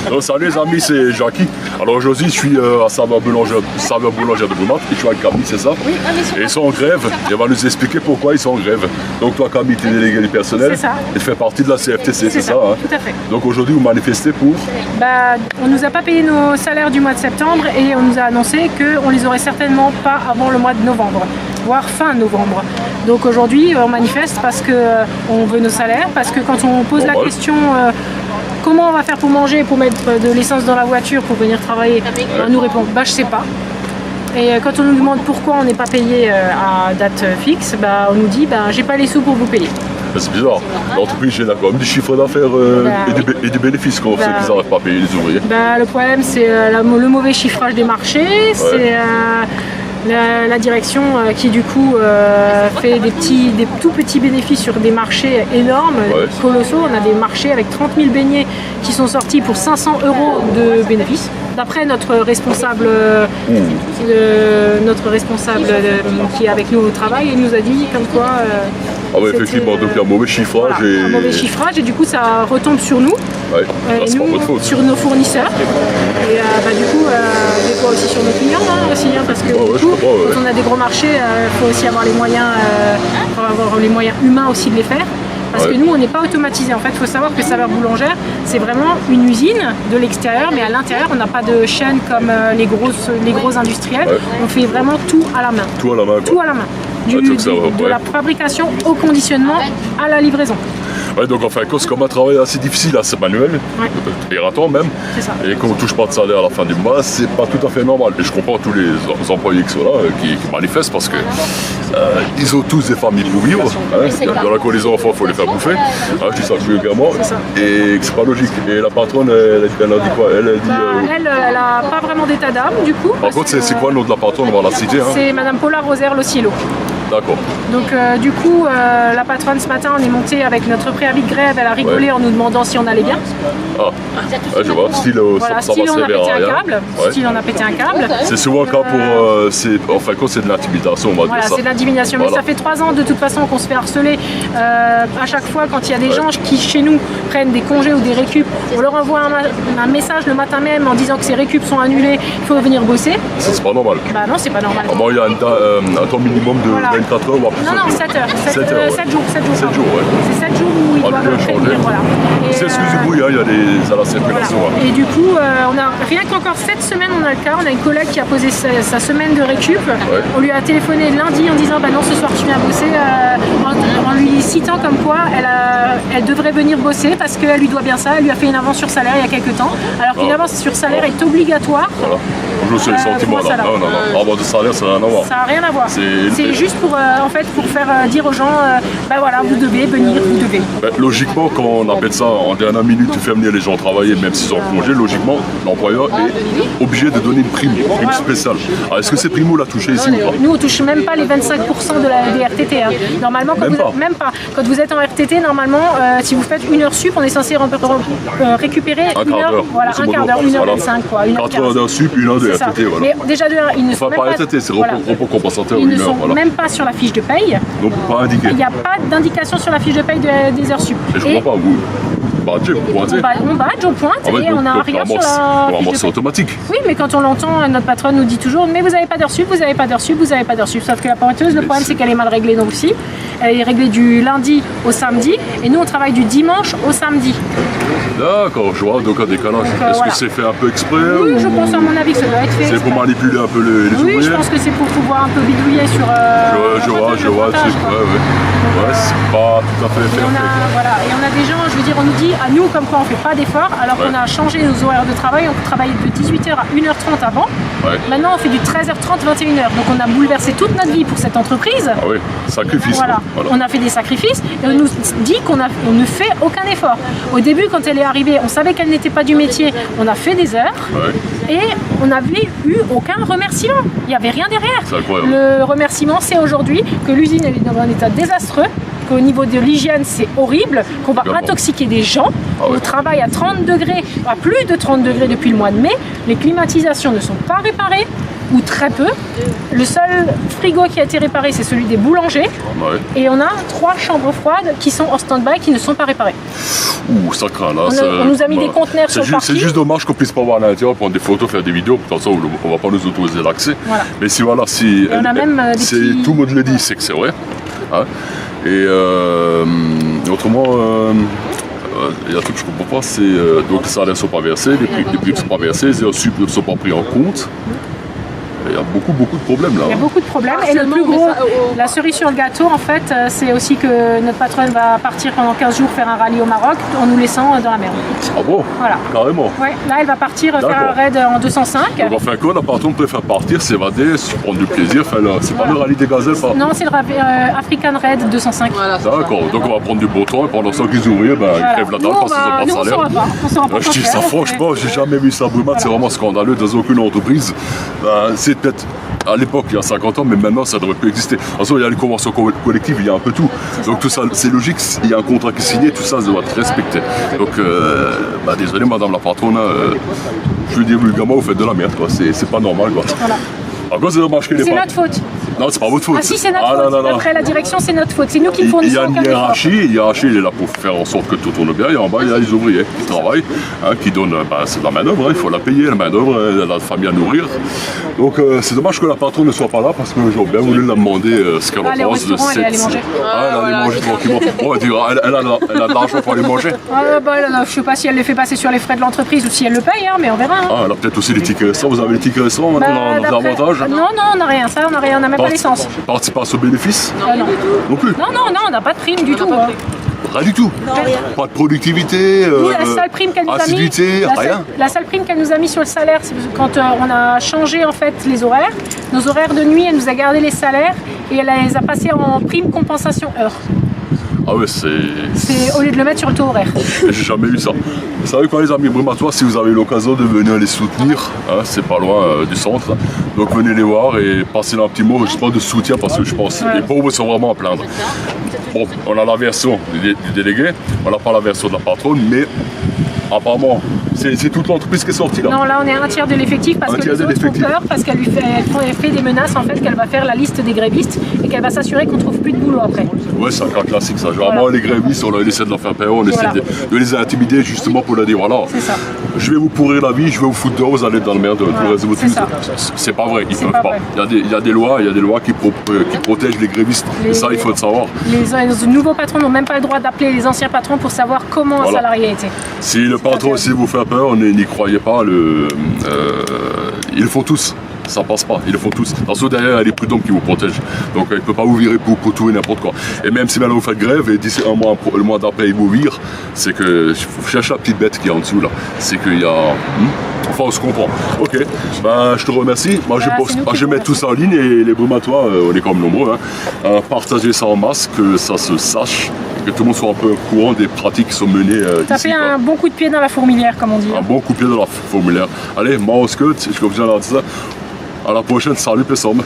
Donc, salut les amis, c'est Jackie. Alors aujourd'hui, je suis à saveur boulangère de Brumath et je suis avec Camille, c'est ça? Oui. Et ils sont en grève. Et on va nous expliquer pourquoi ils sont en grève. Donc toi, Camille, tu es déléguée du personnel. C'est ça. Et tu fais partie de la CFTC, c'est ça, hein? Tout à fait. Donc aujourd'hui, vous manifestez pour? On nous a pas payé nos salaires du mois de septembre et on nous a annoncé qu'on les aurait certainement pas avant le mois de novembre, voire fin novembre. Donc aujourd'hui, on manifeste parce qu'on veut nos salaires, parce que quand on pose la question comment on va faire pour manger, pour mettre de l'essence dans la voiture, pour venir travailler, on nous répond je sais pas. Et quand on nous demande pourquoi on n'est pas payé à date fixe, on nous dit j'ai pas les sous pour vous payer. C'est bizarre. L'entreprise génère quand même du chiffre d'affaires et du bénéfice qu'on fait qu'ils n'arrivent pas à payer les ouvriers. Le problème, c'est le mauvais chiffrage des marchés, c'est la direction qui du coup fait des tout petits bénéfices sur des marchés énormes, colossaux. On a des marchés avec 30 000 beignets qui sont sortis pour 500 € de bénéfices. D'après notre responsable, qui est avec nous au travail, il nous a dit comme quoi... effectivement, donc il y a un mauvais chiffrage. Un mauvais chiffrage et du coup ça retombe sur nous, c'est pas votre faute. Sur nos fournisseurs et du coup des fois aussi sur nos clients parce que quand on a des gros marchés, il faut aussi avoir les moyens, humains aussi de les faire. Parce que nous, on n'est pas automatisé. En fait, il faut savoir que Saveur Boulangère, c'est vraiment une usine de l'extérieur, mais à l'intérieur, on n'a pas de chaîne comme les gros industriels. On fait vraiment tout à la main. Tout à la main. Tout à la main. De la fabrication au conditionnement à la livraison. Donc en fin de compte, c'est comme un travail assez difficile, assez manuel, erratant même, et qu'on ne touche pas de salaire à la fin du mois, c'est pas tout à fait normal. Et je comprends tous les employés qui sont là, qui manifestent parce que ils ont tous des familles pour vivre. Dans la coalition enfants, il faut les faire bouffer. Je dis ça vulgairement, et c'est pas logique. Et la patronne, elle a dit quoi? Elle n'a pas vraiment d'état d'âme du coup. Par contre, c'est quoi le nom de la patronne? On va la citer. C'est Madame Paula Rosaire-Lociello. D'accord. Donc du coup, la patronne ce matin, on est monté avec notre préavis de grève, elle a rigolé en nous demandant si on allait bien. Je vois, style on a pété un câble. Style on a pété un câble. C'est souvent le cas pour, en fin de compte, c'est de l'intimidation, on va dire ça. C'est de l'intimidation, mais ça fait 3 ans de toute façon qu'on se fait harceler. À chaque fois, quand il y a des gens qui, chez nous, prennent des congés ou des récup, on leur envoie un message le matin même en disant que ces récup sont annulés, il faut venir bosser. C'est pas normal. Non, c'est pas normal. Il y a un temps minimum de 24 heures, voire plus. Non, 7 heures. 7 jours. 7 jours, C'est 7 jours où ils doivent prévenir, C'est excuse du bruit, il y a des à la circulation. Et du coup, rien qu'encore cette semaine, on a le cas. On a une collègue qui a posé sa semaine de récup. On lui a téléphoné lundi en disant non, ce soir tu viens bosser, en lui citant comme quoi elle devrait venir bosser parce qu'elle lui doit bien ça. Elle lui a fait une avance sur salaire il y a quelques temps, alors qu'une avance sur salaire est obligatoire. Bonjour, c'est les sentiments là. Non. Avance de salaire, ça n'a rien à voir. Ça n'a rien à voir. C'est juste pour faire dire aux gens, vous devez venir, vous devez. Logiquement, quand on appelle ça en dernière minute, tu fais venir les gens travailler, même s'ils sont en congé, logiquement, l'employeur est obligé de donner une prime spéciale. Alors, est-ce que ces primes, on l'a touché ici ou pas? Nous, on touche même pas les 25% des RTT. Normalement, quand vous êtes en RTT, normalement, si vous faites une heure sup, on est censé récupérer un quart d'heure. Un quart d'heure, 1h25. 4 heures sup, 1 heure de RTT. Mais déjà, ils ne sont même pas... RTT, c'est repos compensateur. Ils ne sont même pas sur la fiche de paye. Donc, pas indiqué. Il n'y a pas d'indication sur la fiche de paye des heures sup. Et je comprends pas, vous badgez, vous pointez. On badge, on pointe et on n'a rien sur la fiche de paye. C'est automatique. Oui, mais quand on l'entend, notre patronne nous dit toujours mais vous n'avez pas d'heures sup, vous n'avez pas d'heures sup, vous n'avez pas d'heures sup. Sauf que la pointeuse, le problème c'est qu'elle est mal réglée donc aussi. Elle est réglée du lundi au samedi et nous on travaille du dimanche au samedi. D'accord, je vois, donc un décalage. Est-ce que c'est fait un peu exprès? Oui, je pense à mon avis que ça doit être fait. C'est pour manipuler un peu les ouvriers? Oui, je pense que c'est pour pouvoir un peu bidouiller sur... Je vois, c'est pas tout à fait fait. Et on a des gens, je veux dire, on nous dit à nous comme quoi on fait pas d'efforts, alors qu'on a changé nos horaires de travail, on travaillait de 18h à 1h30 avant. Maintenant on fait du 13h30, 21h. Donc on a bouleversé toute notre vie pour cette entreprise. Ah oui, sacrifice. Voilà. On a fait des sacrifices et on nous dit qu'on ne fait aucun effort. Au début, quand elle est arrivée, on savait qu'elle n'était pas du métier, on a fait des heures et on n'avait eu aucun remerciement. Il n'y avait rien derrière. C'est incroyable. Le remerciement, c'est aujourd'hui que l'usine est dans un état désastreux, qu'au niveau de l'hygiène, c'est horrible, qu'on va intoxiquer des gens. On travaille à 30 degrés, à plus de 30 degrés depuis le mois de mai. Les climatisations ne sont pas réparées. ou très peu. Le seul frigo qui a été réparé, c'est celui des boulangers. Ouais. Et on a 3 chambres froides qui sont en stand-by, qui ne sont pas réparées. Ouh, ça craint là. On nous a mis des conteneurs sur le parking. C'est juste dommage qu'on puisse pas voir à l'intérieur, prendre des photos, faire des vidéos. De toute façon, on va pas nous autoriser l'accès. Voilà. Mais si voilà, si. On a même tout le monde le dit, c'est que c'est vrai. Hein. Et autrement. Il y a un truc que je ne comprends pas, c'est donc les salaires ne sont pas versés, les prix ne sont pas versés, les heures sup ne sont pas pris en compte. Il y a beaucoup de problèmes là. Il y a beaucoup de problèmes et le plus gros, la cerise sur le gâteau en fait, c'est aussi que notre patronne va partir pendant 15 jours faire un rallye au Maroc en nous laissant dans la merde. Ah bon? Voilà. Carrément. Ouais, là elle va partir faire un raid en 205. On va faire quoi? La patronne préfère partir, s'évader, se prendre du plaisir. Enfin, c'est pas le rallye des gazelles pas? Non, c'est le African Raid 205. Voilà, d'accord, donc on va prendre du beau temps et pendant ça qu'ils ouvrirent, ils crèvent la dalle parce qu'ils n'ont pas de salaire. On saura pas je dis ça franchement, j'ai jamais vu ça, Brumat, c'est vraiment scandaleux dans aucune entreprise. C'est peut-être à l'époque, il y a 50 ans, mais maintenant ça devrait plus exister. En fait, il y a les conventions collectives, il y a un peu tout. Donc tout ça, c'est logique, il y a un contrat qui est signé, tout ça doit être respecté. Donc, désolé madame la patronne, je veux dire vulgairement, vous faites de la merde, quoi. C'est pas normal, quoi. Voilà. Alors, c'est dommage qu'elle ait pas. C'est notre faute. Non, c'est pas votre faute. Ah si, c'est notre faute. Non. Après la direction, c'est notre faute. C'est nous qui le fournissons. Il y a une hiérarchie. La hiérarchie, il est là pour faire en sorte que tout tourne bien. Et en bas, il y a les ouvriers qui travaillent, qui donnent. C'est de la main-d'œuvre. Il faut la payer, la main-d'œuvre, la famille à nourrir. Donc, c'est dommage que la patronne ne soit pas là parce que j'aurais bien voulu la demander ce qu'elle en pense de cette. Elle allait manger. Elle allait manger tranquillement. On va dire, elle a de l'argent pour aller manger. Je sais pas si elle les fait passer sur les frais de l'entreprise ou si elle le paye, mais on verra. Elle a peut-être aussi les tickets restaurants. Vous avez les tickets restaurants maintenant dans l'avantage? Non, on n'a rien. Ça, on n'a rien. On n'a même pas l'essence. Participation au bénéfice? Non. Non plus? Non, on n'a pas de prime du tout. Rien du tout. Pas de productivité, la seule prime qu'elle nous a mis, rien. La seule prime qu'elle nous a mis sur le salaire, c'est quand on a changé en fait les horaires. Nos horaires de nuit, elle nous a gardé les salaires et elle les a passés en prime compensation heure. Ah ouais, c'est au lieu de le mettre sur le taux horaire. J'ai jamais eu ça. Vous savez quoi les amis brumatois, si vous avez l'occasion de venir les soutenir, c'est pas loin du centre, là. Donc venez les voir et passez un petit mot justement de soutien parce que je pense que les pauvres sont vraiment à plaindre. Bon, on a la version du délégué, on n'a pas la version de la patronne, mais apparemment, c'est toute l'entreprise qui est sortie là. Non, là on est un tiers de l'effectif parce que les autres font peur parce qu'elle fait des menaces en fait qu'elle va faire la liste des grévistes et qu'elle va s'assurer qu'on trouve plus de boulot après. Ouais, c'est un cas classique ça. Généralement les grévistes, on essaie de leur faire peur, on essaie de les intimider justement pour leur dire voilà, je vais vous pourrir la vie, je vais vous foutre dehors, vous allez dans le merde pour le reste de votre vie. C'est pas vrai, ils peuvent pas. Il y a des lois qui protègent les grévistes. Et ça, il faut le savoir. Les nouveaux patrons n'ont même pas le droit d'appeler les anciens patrons pour savoir comment un salarié était. Si le patron, si vous fait peur, n'y croyez pas. Ils le font tous. Ça passe pas, ils le font tous. Dans ce derrière, il y a les prud'hommes qui vous protègent. Donc il ne peut pas vous virer pour tout et n'importe quoi. Et même si maintenant vous faites grève et d'ici le mois d'après il vous vire, c'est que vous cherchez la petite bête qui est en dessous là. C'est qu'il y a. Enfin, on se comprend. Ok, je te remercie. Moi, je vais mettre tout ça en ligne et les brumatois, on est quand même nombreux. Partagez ça en masse, que ça se sache, que tout le monde soit un peu au courant des pratiques qui sont menées. Taper un bon coup de pied dans la fourmilière, comme on dit. Un bon coup de pied dans la fourmilière. Allez, moi, on se cut, je suis obligé de dire ça. À la prochaine, salut, personne.